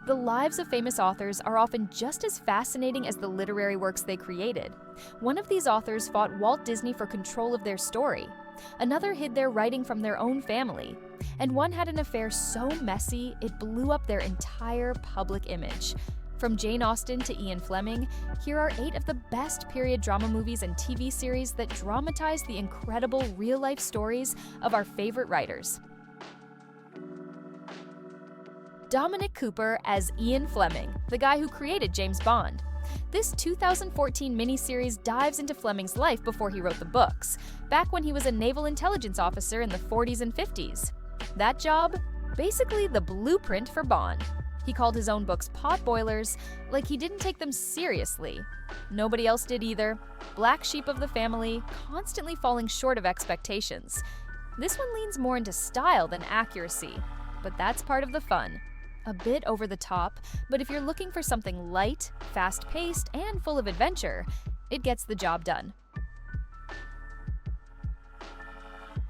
The lives of famous authors are often just as fascinating as the literary works they created. One of these authors fought Walt Disney for control of their story. Another hid their writing from their own family. And one had an affair so messy, it blew up their entire public image. From Jane Austen to Ian Fleming, here are 8 of the best period drama movies and TV series that dramatize the incredible real-life stories of our favorite writers. Dominic Cooper as Ian Fleming, the guy who created James Bond. This 2014 miniseries dives into Fleming's life before he wrote the books, back when he was a naval intelligence officer in the 40s and 50s. That job? Basically the blueprint for Bond. He called his own books potboilers, like he didn't take them seriously. Nobody else did either. Black sheep of the family, constantly falling short of expectations. This one leans more into style than accuracy, but that's part of the fun. A bit over the top, but if you're looking for something light, fast-paced, and full of adventure, it gets the job done.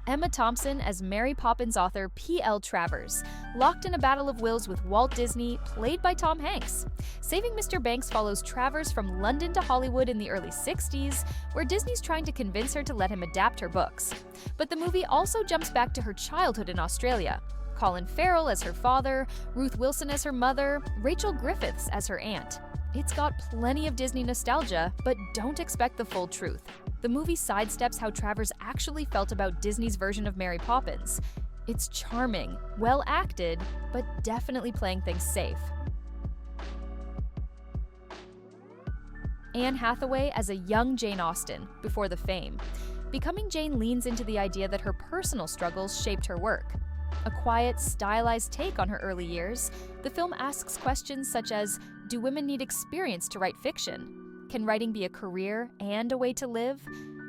Emma Thompson as Mary Poppins author P.L. Travers, locked in a battle of wills with Walt Disney, played by Tom Hanks. Saving Mr. Banks follows Travers from London to Hollywood in the early 60s, where Disney's trying to convince her to let him adapt her books. But the movie also jumps back to her childhood in Australia. Colin Farrell as her father, Ruth Wilson as her mother, Rachel Griffiths as her aunt. It's got plenty of Disney nostalgia, but don't expect the full truth. The movie sidesteps how Travers actually felt about Disney's version of Mary Poppins. It's charming, well acted, but definitely playing things safe. Anne Hathaway as a young Jane Austen, before the fame. Becoming Jane leans into the idea that her personal struggles shaped her work. A quiet, stylized take on her early years, the film asks questions such as, do women need experience to write fiction? Can writing be a career and a way to live?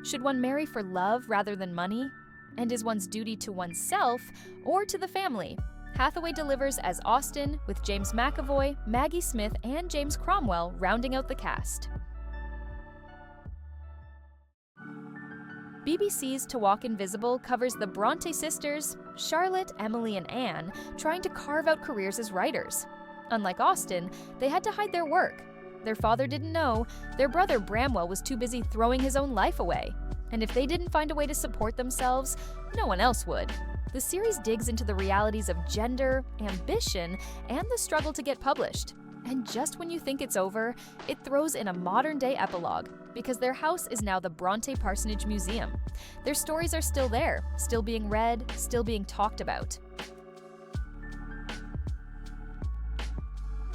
Should one marry for love rather than money? And is one's duty to oneself or to the family? Hathaway delivers as Austen, with James McAvoy, Maggie Smith, and James Cromwell rounding out the cast. BBC's To Walk Invisible covers the Brontë sisters, Charlotte, Emily, and Anne, trying to carve out careers as writers. Unlike Austen, they had to hide their work. Their father didn't know, their brother Bramwell was too busy throwing his own life away. And if they didn't find a way to support themselves, no one else would. The series digs into the realities of gender, ambition, and the struggle to get published. And just when you think it's over, it throws in a modern-day epilogue, because their house is now the Brontë Parsonage Museum. Their stories are still there, still being read, still being talked about.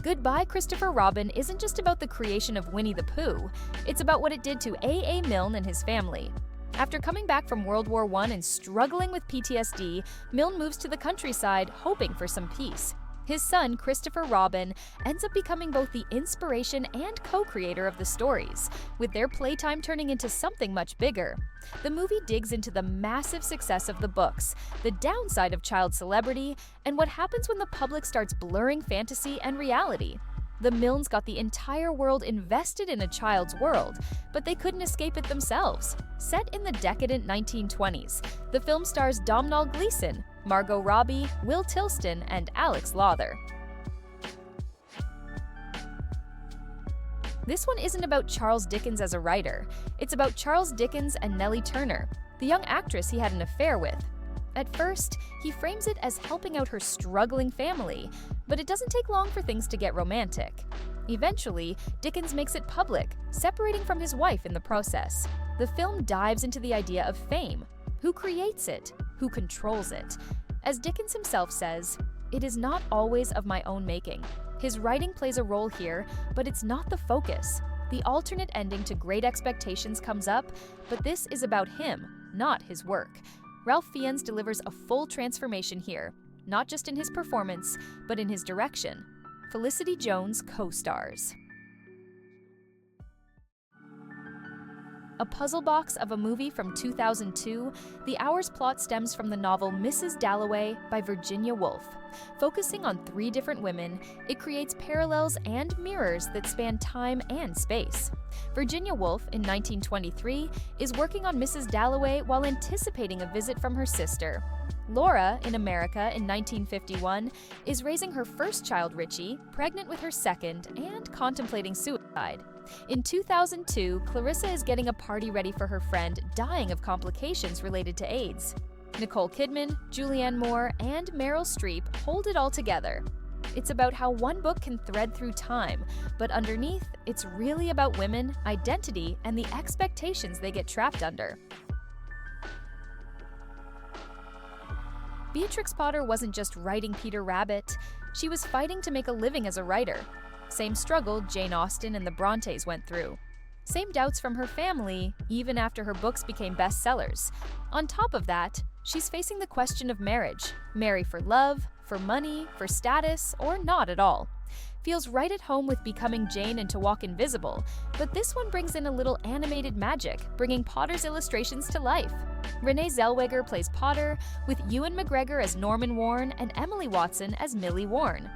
Goodbye, Christopher Robin isn't just about the creation of Winnie the Pooh, it's about what it did to A.A. Milne and his family. After coming back from World War I and struggling with PTSD, Milne moves to the countryside, hoping for some peace. His son, Christopher Robin, ends up becoming both the inspiration and co-creator of the stories, with their playtime turning into something much bigger. The movie digs into the massive success of the books, the downside of child celebrity, and what happens when the public starts blurring fantasy and reality. The Milnes got the entire world invested in a child's world, but they couldn't escape it themselves. Set in the decadent 1920s, the film stars Domhnall Gleeson, Margot Robbie, Will Tilston, and Alex Lawther. This one isn't about Charles Dickens as a writer. It's about Charles Dickens and Nellie Turner, the young actress he had an affair with. At first, he frames it as helping out her struggling family, but it doesn't take long for things to get romantic. Eventually, Dickens makes it public, separating from his wife in the process. The film dives into the idea of fame. Who creates it? Who controls it? As Dickens himself says, "It is not always of my own making." His writing plays a role here, but it's not the focus. The alternate ending to Great Expectations comes up, but this is about him, not his work. Ralph Fiennes delivers a full transformation here, not just in his performance, but in his direction. Felicity Jones co-stars. A puzzle box of a movie from 2002, The Hour's plot stems from the novel Mrs. Dalloway by Virginia Woolf. Focusing on 3 different women, it creates parallels and mirrors that span time and space. Virginia Woolf, in 1923, is working on Mrs. Dalloway while anticipating a visit from her sister. Laura, in America in 1951, is raising her first child, Richie, pregnant with her second, and contemplating suicide. In 2002, Clarissa is getting a party ready for her friend dying of complications related to AIDS. Nicole Kidman, Julianne Moore, and Meryl Streep hold it all together. It's about how one book can thread through time, but underneath, it's really about women, identity, and the expectations they get trapped under. Beatrix Potter wasn't just writing Peter Rabbit, she was fighting to make a living as a writer. Same struggle Jane Austen and the Brontes went through. Same doubts from her family, even after her books became bestsellers. On top of that, she's facing the question of marriage. Marry for love, for money, for status, or not at all. Feels right at home with becoming Jane and To Walk Invisible, but this one brings in a little animated magic, bringing Potter's illustrations to life. Renee Zellweger plays Potter, with Ewan McGregor as Norman Warren and Emily Watson as Millie Warren.